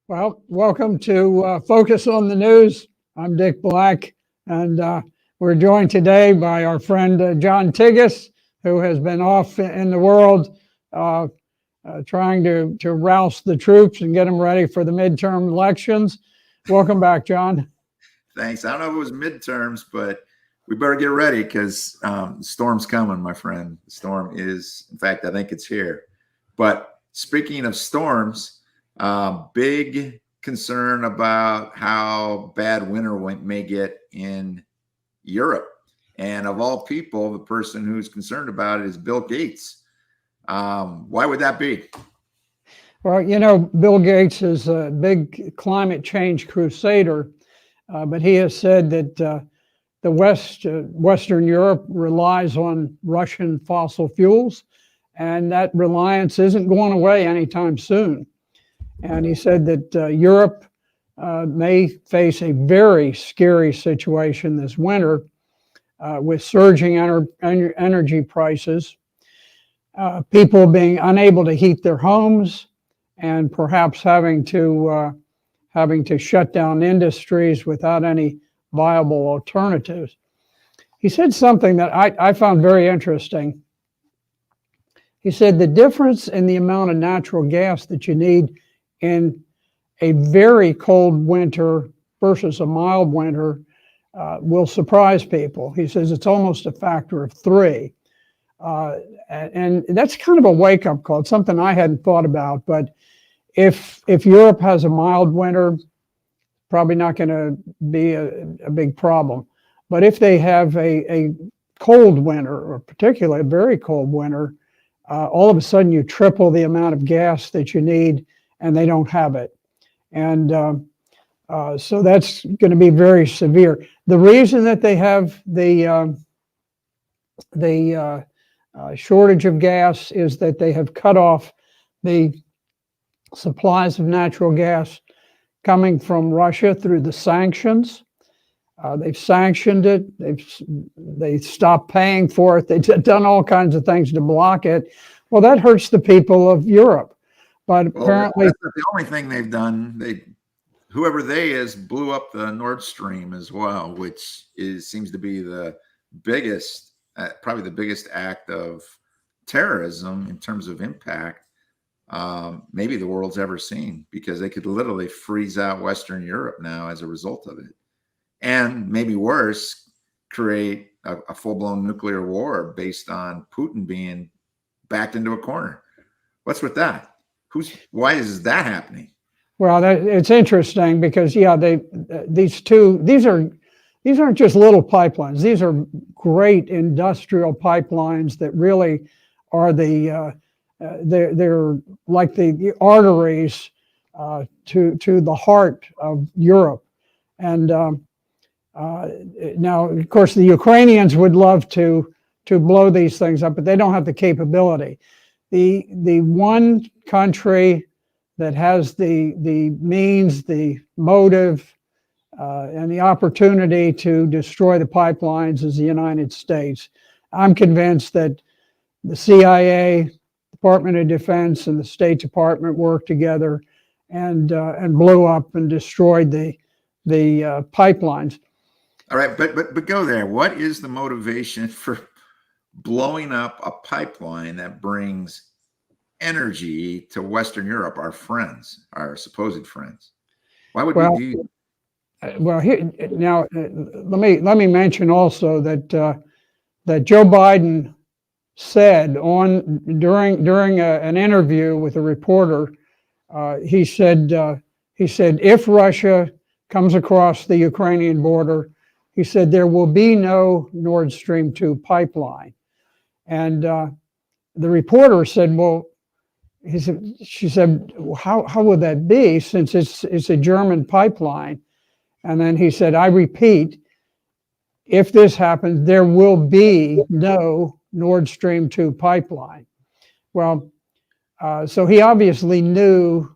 Well, welcome to Focus on the News. I'm Dick Black, and we're joined today by our friend John Tigas, who has been off in the world uh, trying to rouse the troops and get them ready for the midterm elections. Welcome back, John. Thanks. I don't know if it was midterms, but we better get ready because the storm's coming, my friend. The storm is, in fact, I think it's here. But speaking of storms, big concern about how bad winter may get in Europe. And of all people, the person who's concerned about it is Bill Gates. Why would that be? Well, you know, Bill Gates is a big climate change crusader, but he has said that Western Europe relies on Russian fossil fuels, and that reliance isn't going away anytime soon. And he said that Europe may face a very scary situation this winter with surging energy prices, people being unable to heat their homes, and perhaps having to shut down industries without any viable alternatives. He said something that I found very interesting. He said the difference in the amount of natural gas that you need in a very cold winter versus a mild winter will surprise people. He says it's almost a factor of three. And that's kind of a wake-up call. It's something I hadn't thought about. But if Europe has a mild winter, probably not going to be a big problem. But if they have a cold winter, or particularly a very cold winter, all of a sudden you triple the amount of gas that you need, and they don't have it. And so that's going to be very severe. The reason that they have the shortage of gas is that they have cut off the supplies of natural gas coming from Russia through the sanctions. They've sanctioned it. They stopped paying for it. They've done all kinds of things to block it. Well, that hurts the people of Europe. But apparently, that's the only thing they've done. Whoever they is, blew up the Nord Stream as well, which seems to be the biggest, probably the biggest act of terrorism in terms of impact maybe the world's ever seen, because they could literally freeze out Western Europe now as a result of it. And maybe worse, create a full-blown nuclear war based on Putin being backed into a corner. What's with that? Why is that happening? Well, it's interesting because these aren't just little pipelines. These are great industrial pipelines that really are they're like the arteries to the heart of Europe. And now, of course, the Ukrainians would love to blow these things up, but they don't have the capability. The one country that has the means, the motive, and the opportunity to destroy the pipelines is the United States. I'm convinced that the CIA, Department of Defense, and the State Department worked together and blew up and destroyed the pipelines. All right, but go there. What is the motivation for blowing up a pipeline that brings energy to Western Europe, our friends, our supposed friends? Why would we do that? Well, here now, let me mention also that Joe Biden said during an interview with a reporter, he said if Russia comes across the Ukrainian border, he said there will be no Nord Stream 2 pipeline. And the reporter said, well, she said, how would that be, since it's a German pipeline? And then he said, I repeat, if this happens, there will be no Nord Stream 2 pipeline. Well, so he obviously knew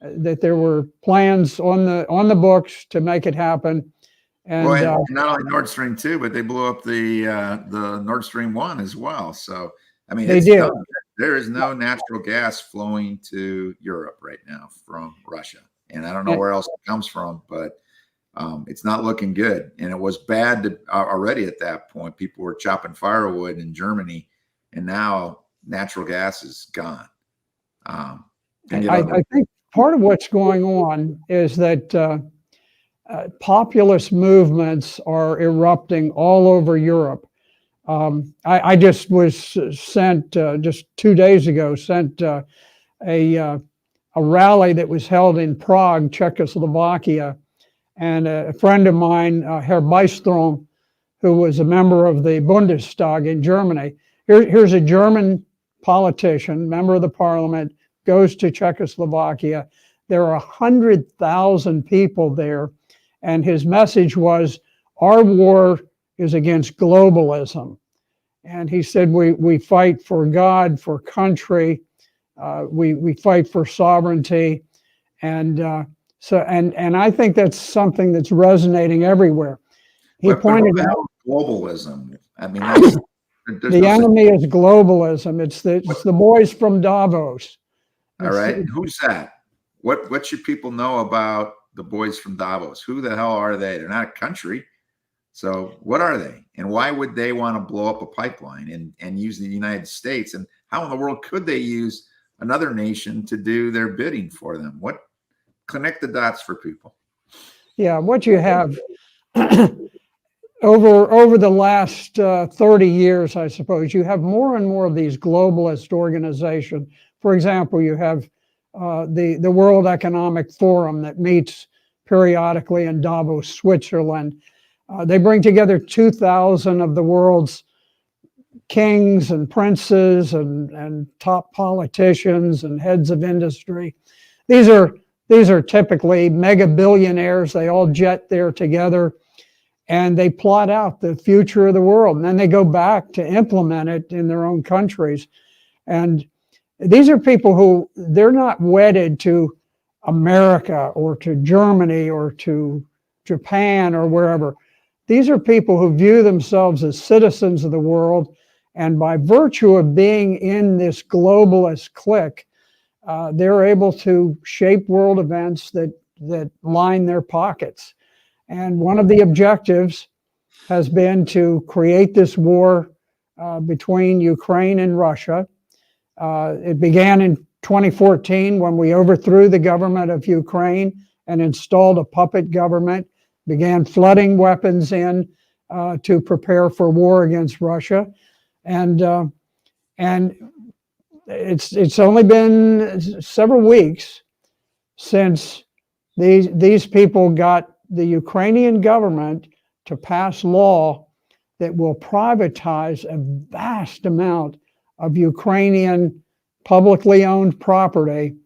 that there were plans on the books to make it happen. And not only Nord Stream 2, but they blew up the Nord Stream 1 as well. So, I mean, they did. There is no natural gas flowing to Europe right now from Russia. and I don't know where else it comes from, but it's not looking good. And it was bad already at that point. People were chopping firewood in Germany, and now natural gas is gone. I think part of what's going on is that populist movements are erupting all over Europe. I just was sent just 2 days ago, sent a rally that was held in Prague, Czechoslovakia, and a friend of mine, Herr Bystrom, who was a member of the Bundestag in Germany. Here's a German politician, member of the parliament, goes to Czechoslovakia. There are 100,000 people there, and his message was, our war is against globalism. And he said, we fight for God, for country, we fight for sovereignty, and I think that's something that's resonating everywhere. He pointed out globalism. I mean, the enemy is globalism. It's the boys from Davos. All right, who's that? What should people know about the boys from Davos? Who the hell are they? They're not a country. So what are they? And why would they want to blow up a pipeline and use the United States? And how in the world could they use another nation to do their bidding for them? Connect the dots for people. Yeah, what you have over the last 30 years, I suppose, you have more and more of these globalist organizations. For example, you have the World Economic Forum that meets periodically in Davos, Switzerland. They bring together 2,000 of the world's kings and princes and top politicians and heads of industry. These are typically mega billionaires. They all jet there together and they plot out the future of the world. And then they go back to implement it in their own countries. And these are people who, they're not wedded to America or to Germany or to Japan or wherever. These are people who view themselves as citizens of the world. And by virtue of being in this globalist clique, they're able to shape world events that line their pockets. And one of the objectives has been to create this war between Ukraine and Russia. It began in 2014 when we overthrew the government of Ukraine and installed a puppet government, began flooding weapons in to prepare for war against Russia. And it's only been several weeks since these people got the Ukrainian government to pass law that will privatize a vast amount of Ukrainian publicly owned property.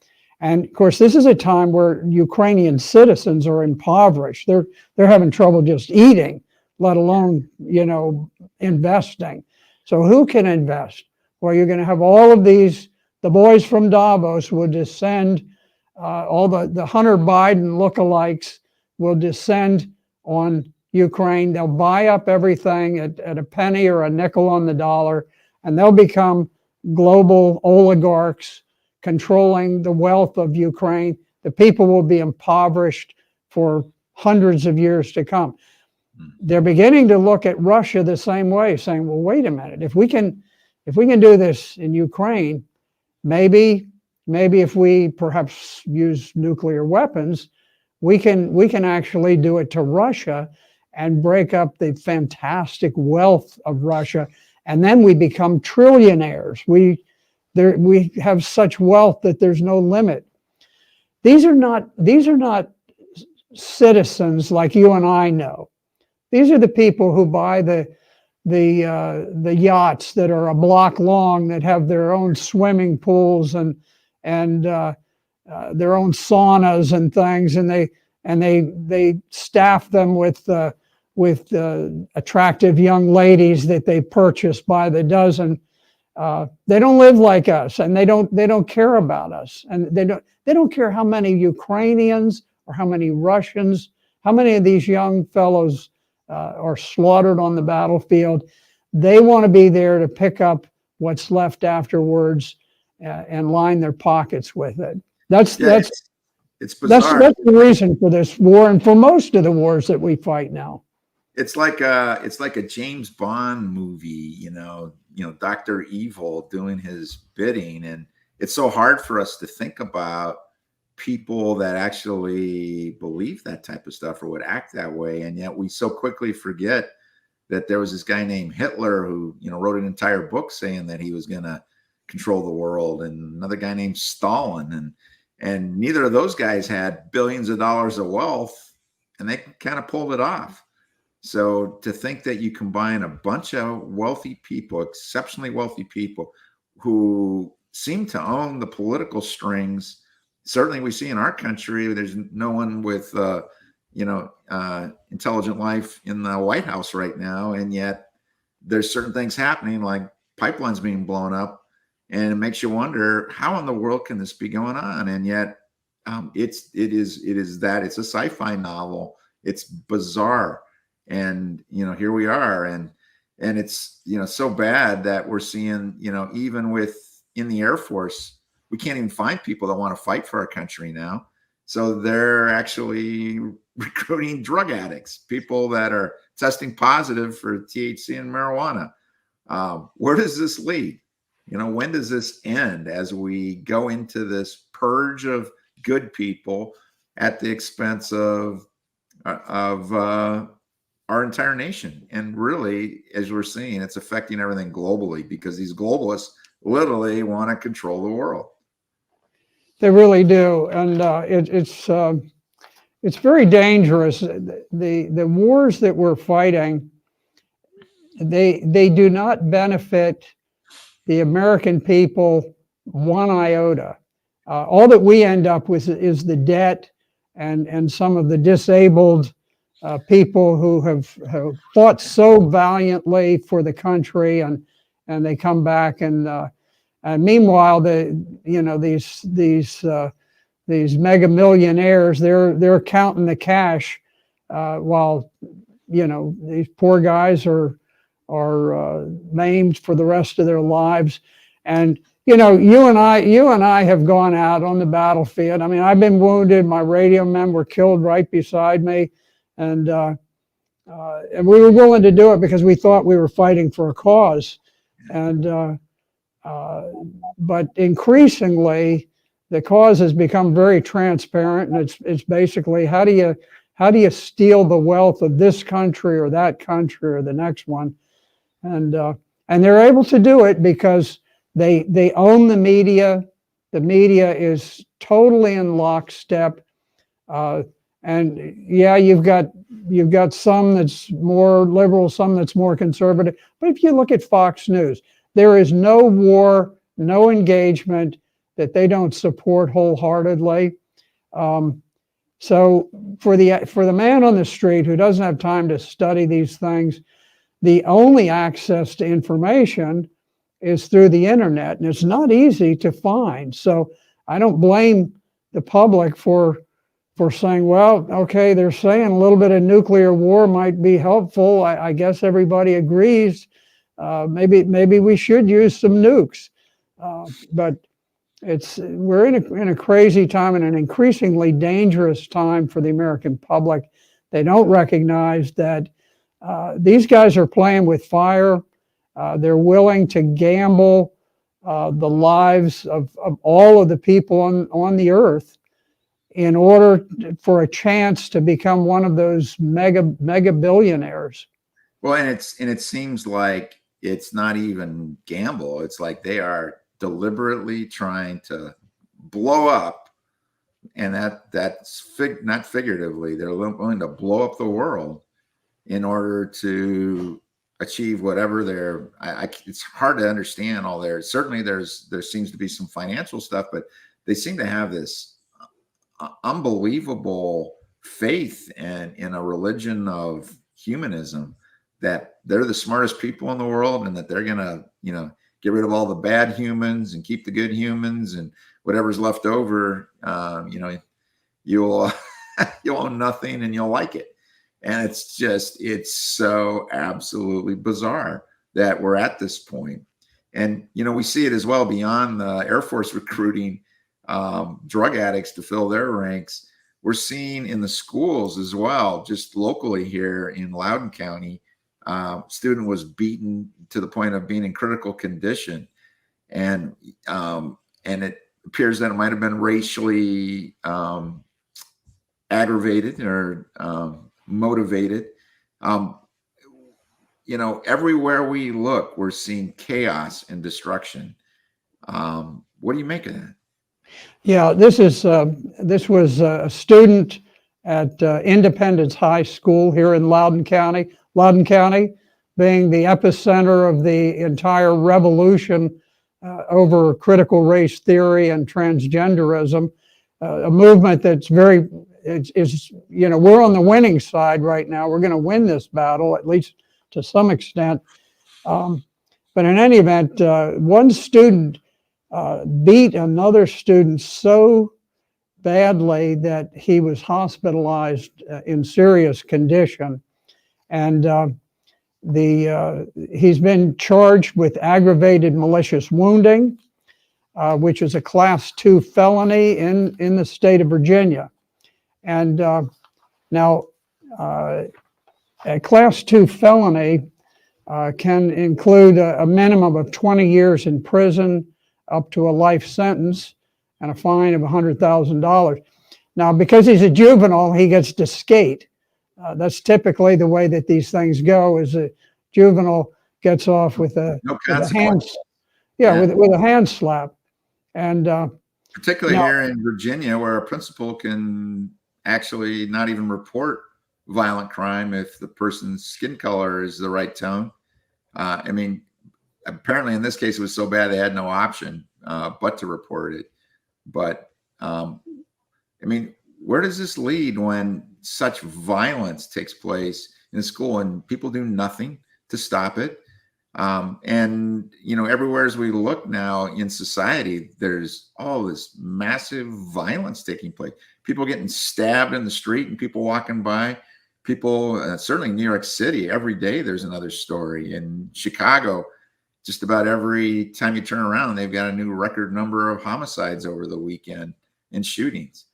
And of course, this is a time where Ukrainian citizens are impoverished. They're having trouble just eating, let alone, investing. So who can invest? Well, you're going to have all of these, the boys from Davos will descend, all the Hunter Biden lookalikes will descend on Ukraine. They'll buy up everything at a penny or a nickel on the dollar, and they'll become global oligarchs controlling the wealth of Ukraine. The people will be impoverished for hundreds of years to come. They're beginning to look at Russia the same way, saying, well, wait a minute, if we can do this in Ukraine, maybe if we perhaps use nuclear weapons, we can actually do it to Russia and break up the fantastic wealth of Russia. And then we become trillionaires. We have such wealth that there's no limit. These are not citizens like you and I know. These are the people who buy the yachts that are a block long, that have their own swimming pools and their own saunas and things, and they staff them with attractive young ladies that they purchase by the dozen. They don't live like us, and they don't care about us, and they don't care how many Ukrainians or how many Russians, how many of these young fellows are slaughtered on the battlefield. They want to be there to pick up what's left afterwards and line their pockets with it. It's it's bizarre. That's the reason for this war and for most of the wars that we fight now. It's like a James Bond movie, Dr. Evil doing his bidding. And it's so hard for us to think about people that actually believe that type of stuff or would act that way. And yet we so quickly forget that there was this guy named Hitler who, wrote an entire book saying that he was going to control the world, and another guy named Stalin. And neither of those guys had billions of dollars of wealth, and they kind of pulled it off. So to think that you combine a bunch of wealthy people, exceptionally wealthy people who seem to own the political strings. Certainly we see in our country, there's no one with, intelligent life in the White House right now. And yet there's certain things happening, like pipelines being blown up. And it makes you wonder, how in the world can this be going on? And yet it is that it's a sci-fi novel. It's bizarre. And, here we are. And it's, so bad that we're seeing, even in the Air Force, we can't even find people that want to fight for our country now. So they're actually recruiting drug addicts, people that are testing positive for THC and marijuana. Where does this lead? When does this end as we go into this purge of good people at the expense of our entire nation? And really, as we're seeing, it's affecting everything globally, because these globalists literally want to control the world. They really do, and it's very dangerous. The wars that we're fighting, they do not benefit the American people one iota. All that we end up with is the debt and some of the disabled people who have fought so valiantly for the country, and they come back and meanwhile these mega millionaires, they're counting the cash while these poor guys are maimed for the rest of their lives. And you and I have gone out on the battlefield. I mean, I've been wounded. My radio men were killed right beside me, and we were willing to do it because we thought we were fighting for a cause. And but increasingly, the cause has become very transparent, and it's basically how do you steal the wealth of this country or that country or the next one, and they're able to do it because they own the media. The media is totally in lockstep, and yeah, you've got some that's more liberal, some that's more conservative. But if you look at Fox News, there is no war, no engagement that they don't support wholeheartedly. So for the man on the street who doesn't have time to study these things, the only access to information is through the internet, and it's not easy to find. So I don't blame the public for saying, well, okay, they're saying a little bit of nuclear war might be helpful. I guess everybody agrees. Maybe we should use some nukes, but we're in a crazy time and an increasingly dangerous time for the American public. They don't recognize that these guys are playing with fire. They're willing to gamble the lives of all of the people on the earth in order for a chance to become one of those mega billionaires. Well, and it seems like it's not even gamble. It's like they are deliberately trying to blow up, and that's not figuratively. They're willing to blow up the world in order to achieve whatever it's hard to understand all there. Certainly there seems to be some financial stuff, but they seem to have this unbelievable faith in a religion of humanism, that they're the smartest people in the world, and that they're gonna get rid of all the bad humans and keep the good humans, and whatever's left over, you'll own nothing and you'll like it. And it's so absolutely bizarre that we're at this point. And we see it as well beyond the Air Force recruiting. drug addicts to fill their ranks. We're seeing in the schools as well, just locally here in Loudoun County, student was beaten to the point of being in critical condition. And it appears that it might have been racially aggravated or motivated. Everywhere we look, we're seeing chaos and destruction. What do you make of that? Yeah, this was a student at Independence High School here in Loudoun County. Loudoun County being the epicenter of the entire revolution over critical race theory and transgenderism, a movement that's we're on the winning side right now. We're going to win this battle, at least to some extent. But in any event, one student beat another student so badly that he was hospitalized in serious condition. And he's been charged with aggravated malicious wounding, which is a Class 2 felony in the state of Virginia. And now, a Class 2 felony can include a minimum of 20 years in prison, up to a life sentence, and a fine of $100,000. Now, because he's a juvenile, he gets to skate. That's typically the way that these things go, is a juvenile gets off with a, No with a hand, consequence. with a hand slap. And Particularly here in Virginia, where a principal can actually not even report violent crime if the person's skin color is the right tone. Apparently in this case, it was so bad they had no option but to report it. But where does this lead when such violence takes place in school and people do nothing to stop it? Everywhere as we look now in society, there's all this massive violence taking place. People getting stabbed in the street and people walking by. People, certainly in New York City, every day there's another story. In Chicago, just about every time you turn around, they've got a new record number of homicides over the weekend and shootings.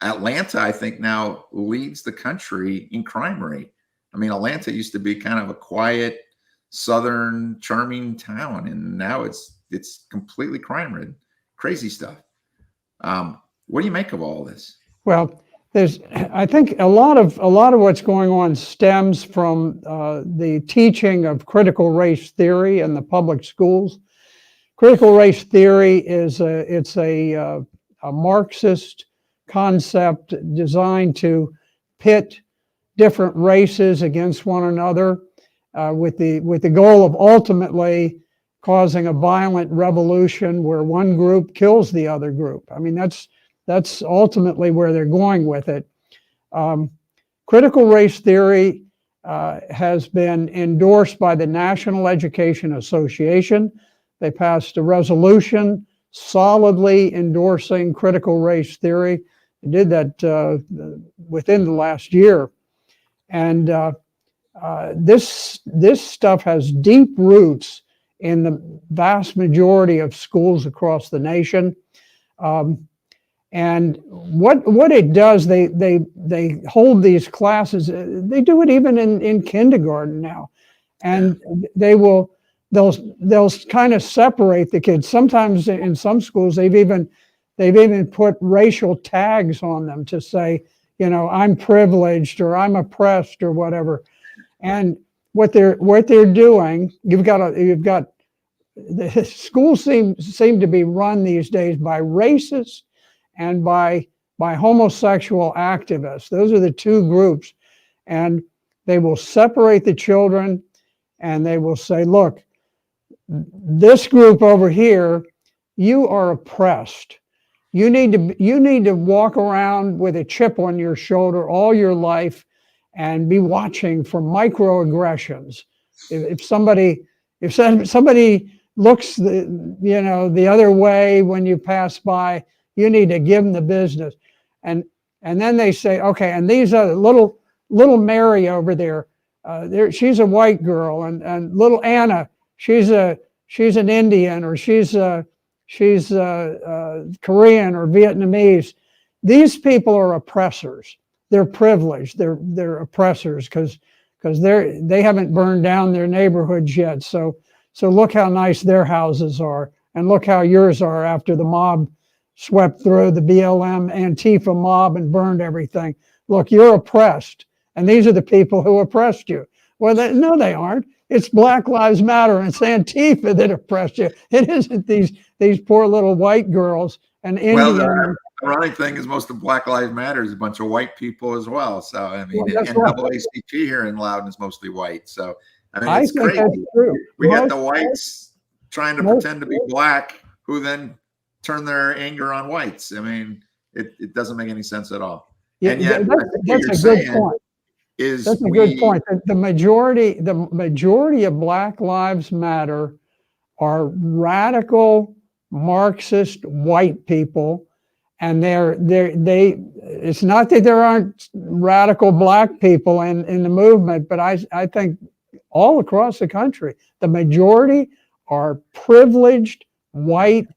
Atlanta, I think, now leads the country in crime rate. Atlanta used to be kind of a quiet, southern, charming town, and now it's completely crime-ridden. Crazy stuff. What do you make of all this? well, I think a lot of what's going on stems from the teaching of critical race theory in the public schools. Critical race theory is a Marxist concept designed to pit different races against one another with the goal of ultimately causing a violent revolution where one group kills the other group. That's ultimately where they're going with it. Critical race theory has been endorsed by the National Education Association. They passed a resolution solidly endorsing critical race theory. They did that within the last year. And this stuff has deep roots in the vast majority of schools across the nation. And what it does, they hold these classes. They do it even in kindergarten now, and they'll kind of separate the kids. Sometimes in some schools they've even put racial tags on them to say, I'm privileged or I'm oppressed or whatever. And what they're doing, you've got the schools seem to be run these days by racists and by homosexual activists. Those are the two groups. And they will separate the children and they will say, look, this group over here, you are oppressed. You need to walk around with a chip on your shoulder all your life and be watching for microaggressions. If somebody looks the other way when you pass by, you need to give them the business. And then they say, okay, and these are little Mary over there, she's a white girl, and little Anna, she's an Indian, or she's a she's Korean or Vietnamese. These people are oppressors. They're privileged. They're oppressors because they haven't burned down their neighborhoods yet. So look how nice their houses are, and look how yours are after the mob swept through, the BLM Antifa mob, and burned everything. Look, you're oppressed, and these are the people who oppressed you. Well, no, they aren't. It's Black Lives Matter, and it's Antifa that oppressed you. It isn't these poor little white girls and Well, Indian. the ironic thing is most of Black Lives Matter is a bunch of white people as well. So, I mean, Well, that's and right. NAACP here in Loudon is mostly white. So, I mean, I it's think crazy. that's true. We got Most- the whites trying to most- pretend to be black, who then turn their anger on whites. I mean, it doesn't make any sense at all. Yeah, And yet, that's a good point. That's a good point. The majority of Black Lives Matter are radical Marxist white people, and it's not that there aren't radical black people in the movement, but I think all across the country, the majority are privileged white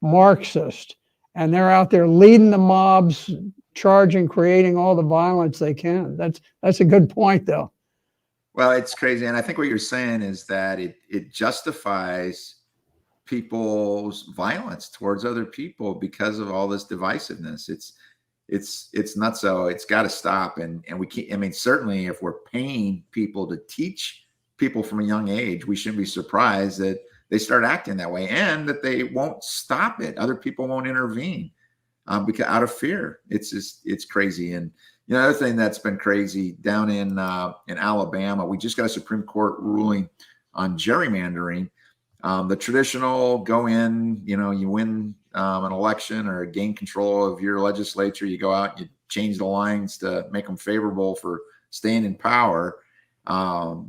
Marxists, and they're out there leading the mobs, charging, creating all the violence they can. That's a good point, though. Well, it's crazy, and I think what you're saying is that it justifies people's violence towards other people because of all this divisiveness. It's not so. It's got to stop, and we can't. I mean, certainly, if we're paying people to teach people from a young age, we shouldn't be surprised that they start acting that way, and that they won't stop it. Other people won't intervene because out of fear. It's crazy. And you know, another thing that's been crazy down in Alabama, we just got a Supreme Court ruling on gerrymandering. The traditional go in, you know, you win an election or gain control of your legislature, you go out, you change the lines to make them favorable for staying in power.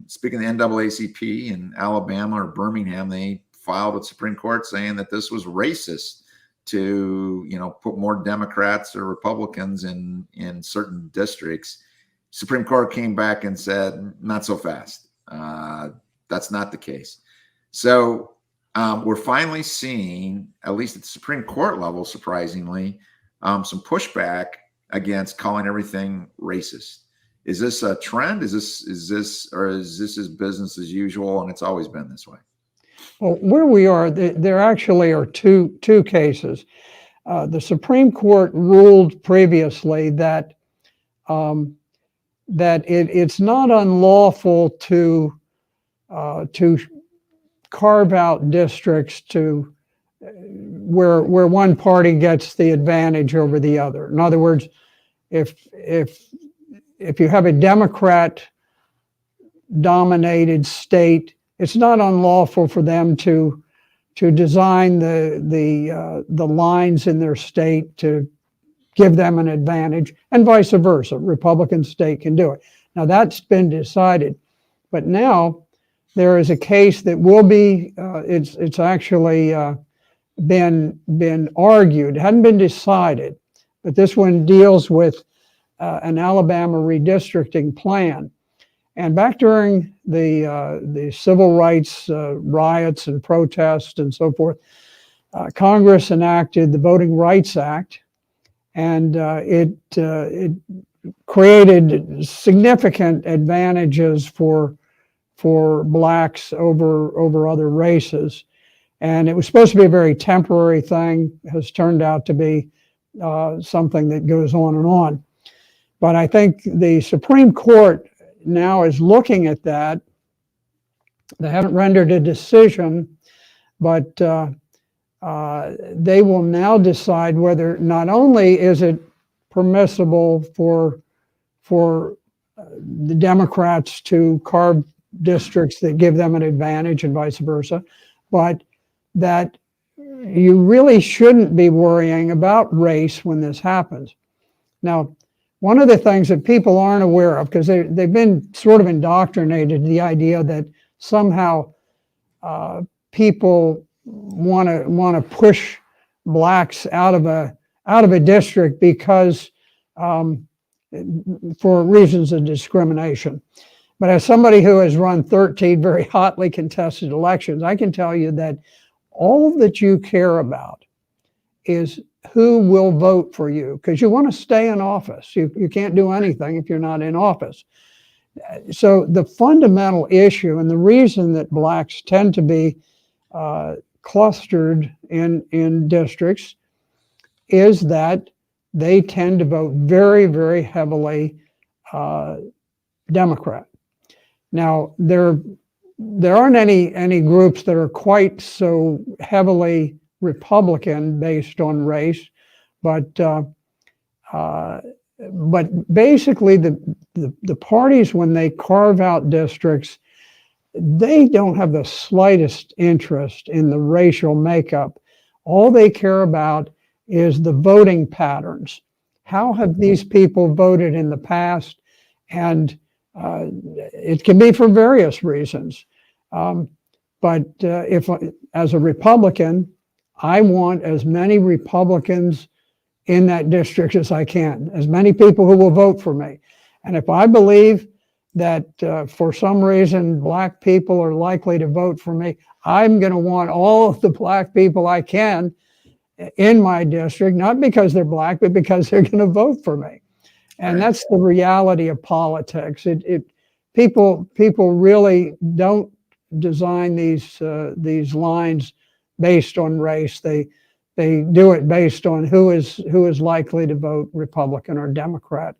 Speaking of the NAACP in Alabama or Birmingham, they filed with Supreme Court saying that this was racist to, you know, put more Democrats or Republicans in certain districts. Supreme Court came back and said, not so fast. That's not the case. So we're finally seeing, at least at the Supreme Court level, surprisingly, some pushback against calling everything racist. Is this a trend? Is this is business as usual, and it's always been this way? Well, where we are, there actually are two cases. The Supreme Court ruled previously that it's not unlawful to carve out districts to where one party gets the advantage over the other. In other words, if you have a Democrat-dominated state, it's not unlawful for them to design the lines in their state to give them an advantage, and vice versa. Republican state can do it. Now that's been decided, but now there is a case that will be. It's actually been argued. It hadn't been decided, but this one deals with an Alabama redistricting plan. And back during the civil rights riots and protests and so forth, Congress enacted the Voting Rights Act, and it created significant advantages for blacks over other races. And it was supposed to be a very temporary thing, has turned out to be something that goes on and on. But I think the Supreme Court now is looking at that. They haven't rendered a decision, but they will now decide whether not only is it permissible for the Democrats to carve districts that give them an advantage and vice versa, but that you really shouldn't be worrying about race when this happens. Now, one of the things that people aren't aware of, because they've been sort of indoctrinated, the idea that somehow people want to push blacks out of a district because for reasons of discrimination. But as somebody who has run 13 very hotly contested elections, I can tell you that all that you care about is who will vote for you, because you want to stay in office. You can't do anything if you're not in office. So the fundamental issue, and the reason that blacks tend to be clustered in districts, is that they tend to vote very, very heavily Democrat. Now, there aren't any groups that are quite so heavily Republican based on race, but basically the parties, when they carve out districts, they don't have the slightest interest in the racial makeup. All they care about is the voting patterns. How have these people voted in the past? And it can be for various reasons. But if, as a Republican, I want as many Republicans in that district as I can, as many people who will vote for me. And if I believe that for some reason black people are likely to vote for me, I'm going to want all of the black people I can in my district, not because they're black, but because they're going to vote for me. And that's the reality of politics. People really don't design these lines based on race. They do it based on who is likely to vote Republican or Democrat.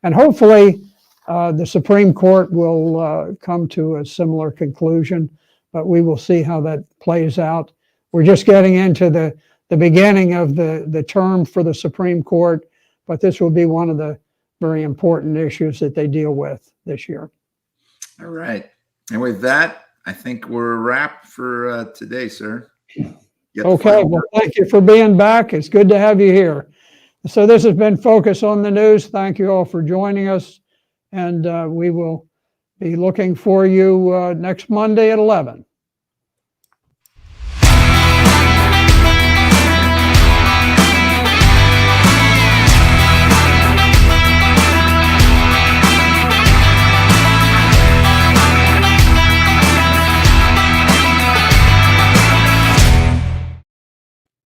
And hopefully the Supreme Court will come to a similar conclusion, but we will see how that plays out. We're just getting into the beginning of the term for the Supreme Court, but this will be one of the very important issues that they deal with this year. All right. And with that, I think we're wrapped for today, sir. Okay. Well, thank you for being back. It's good to have you here. So this has been Focus on the News. Thank you all for joining us. And we will be looking for you next Monday at 11.